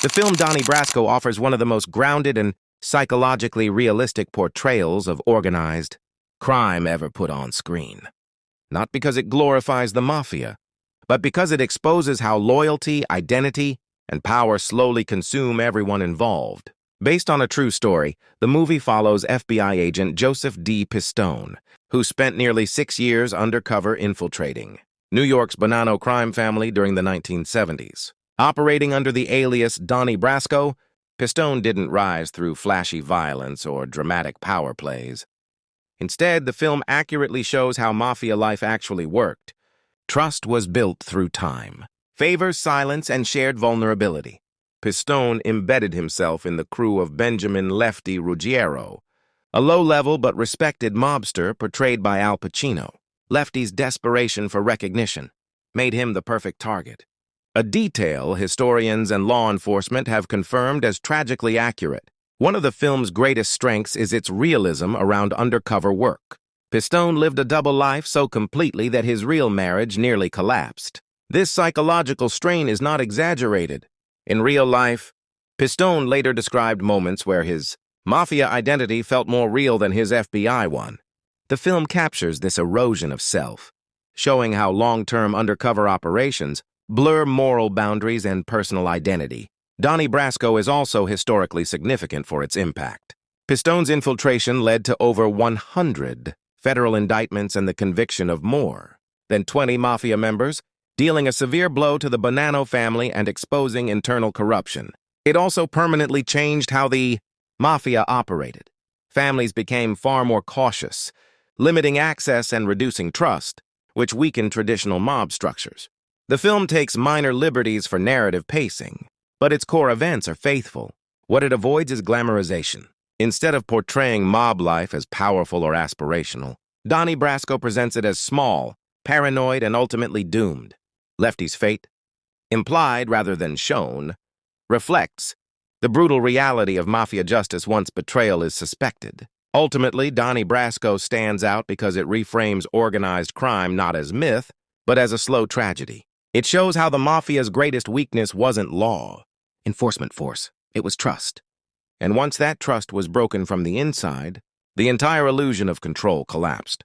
The film Donnie Brasco offers one of the most grounded and psychologically realistic portrayals of organized crime ever put on screen. Not because it glorifies the mafia, but because it exposes how loyalty, identity, and power slowly consume everyone involved. Based on a true story, the movie follows FBI agent Joseph D. Pistone, who spent nearly 6 years undercover infiltrating New York's Bonanno crime family during the 1970s. Operating under the alias Donnie Brasco, Pistone didn't rise through flashy violence or dramatic power plays. Instead, the film accurately shows how mafia life actually worked. Trust was built through time, favors, silence, and shared vulnerability. Pistone embedded himself in the crew of Benjamin "Lefty" Ruggiero, a low-level but respected mobster portrayed by Al Pacino. Lefty's desperation for recognition made him the perfect target, a detail historians and law enforcement have confirmed as tragically accurate. One of the film's greatest strengths is its realism around undercover work. Pistone lived a double life so completely that his real marriage nearly collapsed. This psychological strain is not exaggerated. In real life, Pistone later described moments where his mafia identity felt more real than his FBI one. The film captures this erosion of self, showing how long-term undercover operations blur moral boundaries and personal identity. Donnie Brasco is also historically significant for its impact. Pistone's infiltration led to over 100 federal indictments and the conviction of more than 20 mafia members, dealing a severe blow to the Bonanno family and exposing internal corruption. It also permanently changed how the mafia operated. Families became far more cautious, limiting access and reducing trust, which weakened traditional mob structures. The film takes minor liberties for narrative pacing, but its core events are faithful. What it avoids is glamorization. Instead of portraying mob life as powerful or aspirational, Donnie Brasco presents it as small, paranoid, and ultimately doomed. Lefty's fate, implied rather than shown, reflects the brutal reality of mafia justice once betrayal is suspected. Ultimately, Donnie Brasco stands out because it reframes organized crime not as myth, but as a slow tragedy. It shows how the mafia's greatest weakness wasn't law, enforcement force, it was trust. And once that trust was broken from the inside, the entire illusion of control collapsed.